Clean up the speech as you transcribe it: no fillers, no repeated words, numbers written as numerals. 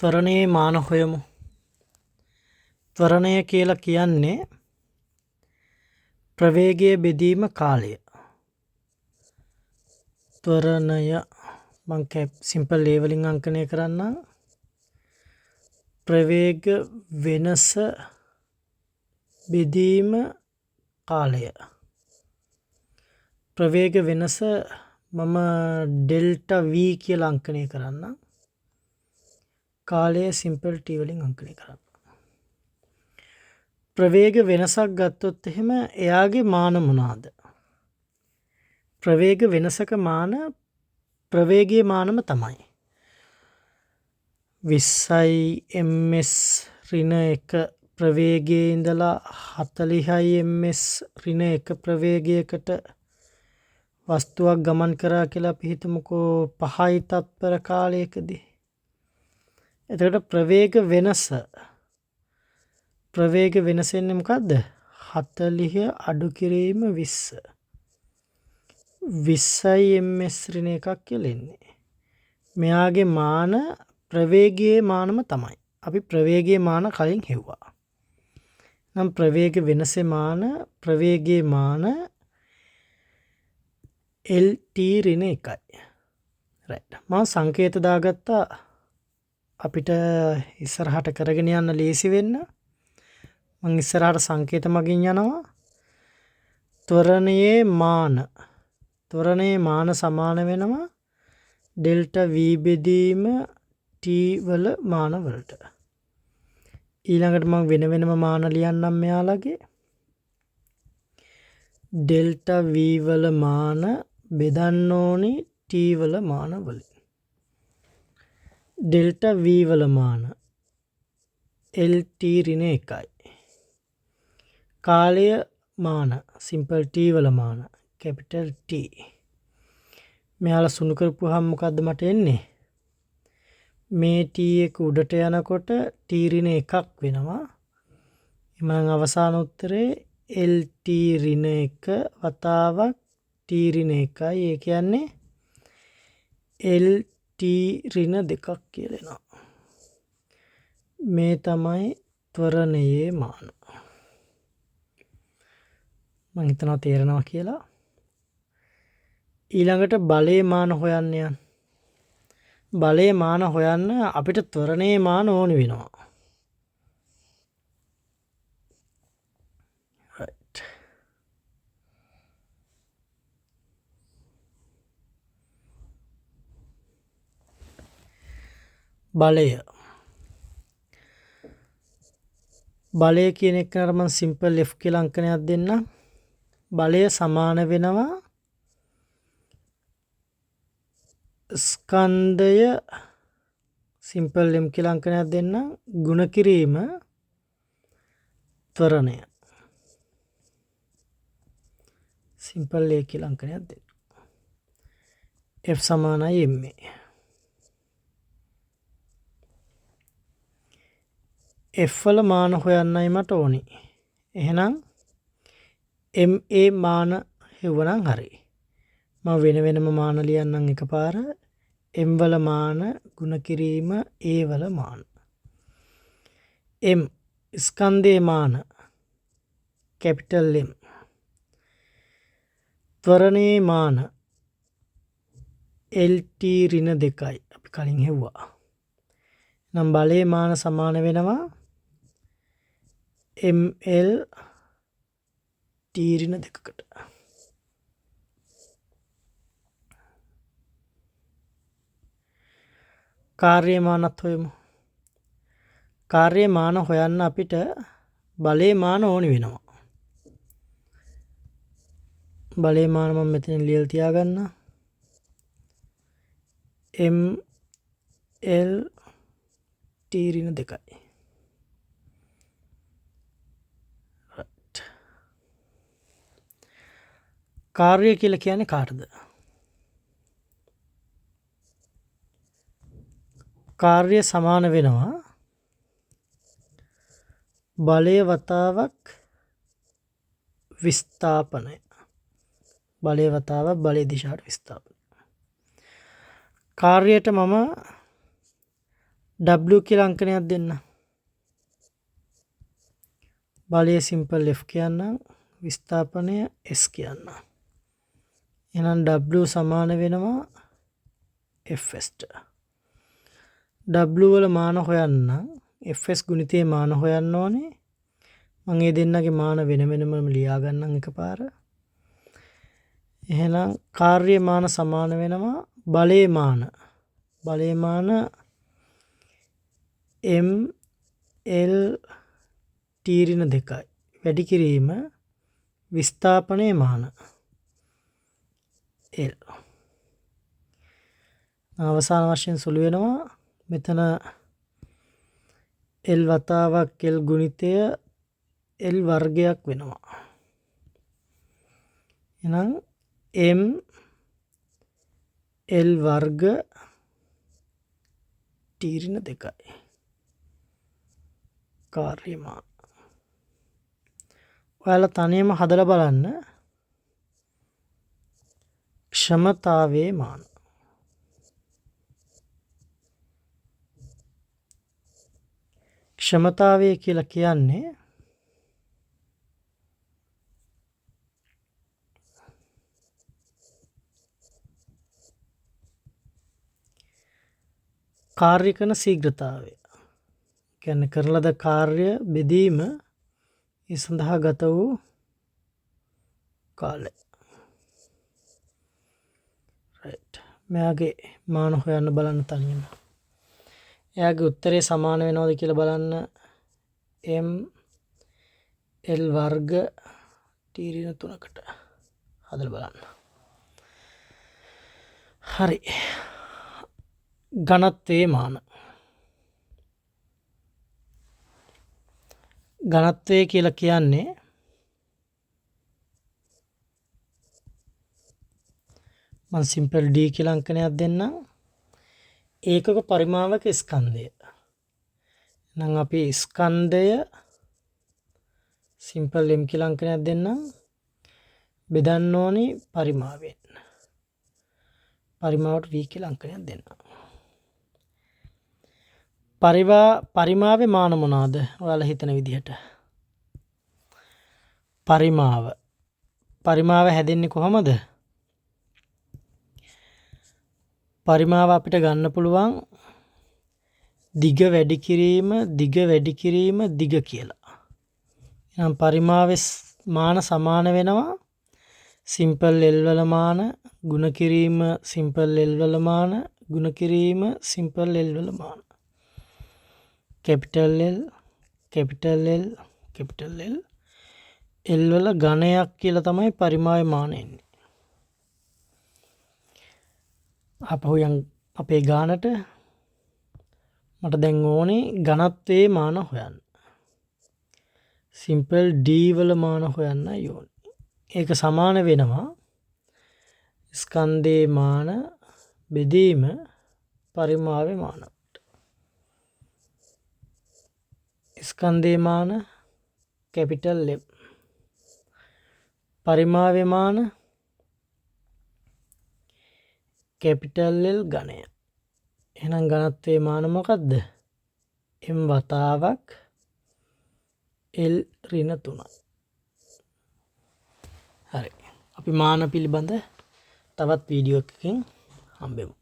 ත්වරණයේ මාන හොයමු. ත්වරණය කියලා කියන්නේ ප්‍රවේගය බෙදීම කාලය. ත්වරණය මං සිම්පල් ඒ වලින් අංකණය කරන්නම්. ප්‍රවේග වෙනස බෙදීම කාලය. ප්‍රවේග වෙනස මම ඩෙල්ටා V කියලා අංකණය කරන්නම්. කාලය සිම්පල් T වලින් අංකණය කරන්න. ප්‍රවේග වෙනසක් ගත්තොත් එහෙම එයාගේ මාන මොනවාද? ප්‍රවේග වෙනසක මාන ප්‍රවේගයේ මානම තමයි. 20යි ms ඍණ 1 ප්‍රවේගයේ ඉඳලා 40යි ms ඍණ 1 ප්‍රවේගයකට වස්තුවක් ගමන් කරා කියලා අපි හිතමුකෝ 5යි තත්පර කාලයකදී. එතකොට ප්‍රවේග වෙනස එන්නේ මොකද්ද? 40 අඩු කිරීම 20. 20යි ms ඍණ 1ක් කියලා එන්නේ. මෙයාගේ මාන ප්‍රවේගයේ මානම තමයි. අපි ප්‍රවේගයේ මාන කලින් හෙව්වා. නම් ප්‍රවේග වෙනසේ මාන ප්‍රවේගයේ මාන LT ඍණ 1යි. රයිට්. මම සංකේත දාගත්තා අපිට ඉස්සරහට කරගෙන යන්න ලේසි වෙන්න. මම ඉස්සරහට සංකේත මගින් යනවා. ත්වරණයේ මාන සමාන වෙනවා ඩෙල්ටා V බෙදීම T වල මාන වලට. ඊළඟට මම වෙනම මාන ලියන්නම් මෙයාලගේ. ඩෙල්ටා V වල මාන බෙදන්න ඕනි T වල මාන වලින්. ඩෙල්ටා V වල මාන LT ඍණ 1යි. කාලය මාන සිම්පල් T වල මාන කැපිටල් T. මෙයාලා සුණු කරපුවාම මොකද්ද මට එන්නේ? මේ T එක උඩට යනකොට T ඍණ 1ක් වෙනවා. එමනම් අවසාන උත්තරේ LT ඍණ 1 වතාවක් T ඍණ 1යි. ඒ කියන්නේ LT ඍණ 2ක් කියලා එනවා. මේ තමයි ත්වරණයේ මාන. මම හිතනවා තේරෙනවා කියලා. ඊළඟට බලයේ මාන හොයන්න යන්න. බලයේ මාන හොයන්න අපිට ත්වරණයේ මාන ඕනි වෙනවා. right. බලය කියන එක නතර මම සිම්පල් F කියලා අංකනයක් දෙන්නම්. බලය සමාන වෙනවා ස්කන්ධය සිම්පල් M කියලා අංකනයක් දෙන්නම් ගුණ කිරීම ත්වරණය සිම්පල් A කියලා අංකනයක් දෙන්න. F සමානයි MA. F වල මාන හොයන්නයි මට ඕනි. එහෙනම් MA මාන හෙව්වනම් හරි. මම වෙනම මාන ලියන්නම් එකපාර. M වල මාන ගුණ කිරීම A වල මාන. M ස්කන්ධයේ මාන කැපිටල් M. ත්වරණයේ මාන LT ඍණ 2යි. අපි කලින් හෙව්වා. නම් බලයේ මාන සමාන වෙනවා ML T ඍණ 2කට. කාර්ය මානත් හොයමු. කාර්ය මාන හොයන්න අපිට බලයේ මාන ඕනි වෙනවා. බලයේ මාන මම මෙතන ලියලා තියාගන්න. ML T ඍණ 2යි. කාර්ය කියලා කියන්නේ කාටද? කාර්ය සමාන වෙනවා බලය වතාවක් විස්ථාපනය. බලය වතාවක් බලය දිශාවට විස්ථාපනය. කාර්යයට මම W කියලා අංකනයක් දෙන්න. බලය සිම්පල් F කියන්නම්. විස්ථාපනය S කියන්න. එහෙනම් W සමාන වෙනවා Fs ට. W වල මාන හොයන්න Fs ගුණිතයේ මාන හොයන්න ඕනේ. මම මේ දෙන්නගේ මාන වෙන වෙනම ලියා ගන්නම් එකපාර. එහෙනම් කාර්ය මාන සමාන වෙනවා බලයේ මාන. බලයේ මාන M L T ඍණ 2යි. වැඩි කිරීම විස්ථාපනයේ මාන L. අවසාන වශයෙන් සුළු වෙනවා මෙතන L වතාවක් L ගුණිතය L වර්ගයක් වෙනවා. එහෙනම් M L වර්ග T ඍණ 2යි. කාර්ය මාන. ඔයාලා තනියම හදලා බලන්න. ක්ෂමතාවයේ මාන. ක්ෂමතාවය කියලා කියන්නේ කාර්ය කරන ශීඝ්‍රතාවය. කියන්නේ කරන ලද කාර්ය බෙදීම ඒ සඳහා ගත වූ කාලය. රයිට්. මෙයාගේ මාන හොයන්න බලන්න තනියම. එයාගේ උත්තරේ සමාන වෙනවද කියලා බලන්න. M L වර්ග T ඍණ 3කට හදලා බලන්න. හරි. ඝනත්වයේ මාන. ඝනත්වය කියලා කියන්නේ මම සිම්පල් D කියලා අංකනයක් දෙන්නම්. ඒකක පරිමාවක ස්කන්ධය. නම් අපි ස්කන්ධය සිම්පල් M කියලා අංකනයක් දෙන්නම්. බෙදන්න ඕනි පරිමාවෙන්. පරිමාවට V කියලා අංකනයක් දෙන්නම්. පරිමාවේ මාන මොනවාද? ඔයාලා හිතන විදිහට. පරිමාව හැදෙන්නේ කොහමද? පරිමාව අපිට ගන්න පුළුවන් දිග වැඩි කිරීම දිග කියලා. එහෙනම් පරිමාවේ මාන සමාන වෙනවා සිම්පල් L වල මාන ගුණ කිරීම සිම්පල් L වල මාන ගුණ කිරීම සිම්පල් L වල මාන. Capital L capital L capital L L වල ඝනයක් කියලා තමයි පරිමාවේ මාන එන්නේ. අපහු යන් අපේ ගානට මට දැන් ඕනේ ඝනත්වයේ මාන හොයන්න. සිම්පල් D වල මාන හොයන්න ඕනේ. ඒක සමාන වෙනවා ස්කන්ධයේ මාන බෙදීම පරිමාවේ මාන. ස්කන්ධයේ මාන කැපිටල් M. පරිමාවේ මාන කැපිටල් L ඝනය. එහෙනම් ඝනත්වයේ මාන මොකද්ද? M වතාවක් L ඍණ 3යි. හරි. අපි මාන පිළිබඳ තවත් වීඩියෝ එකකින් හම්බෙමු.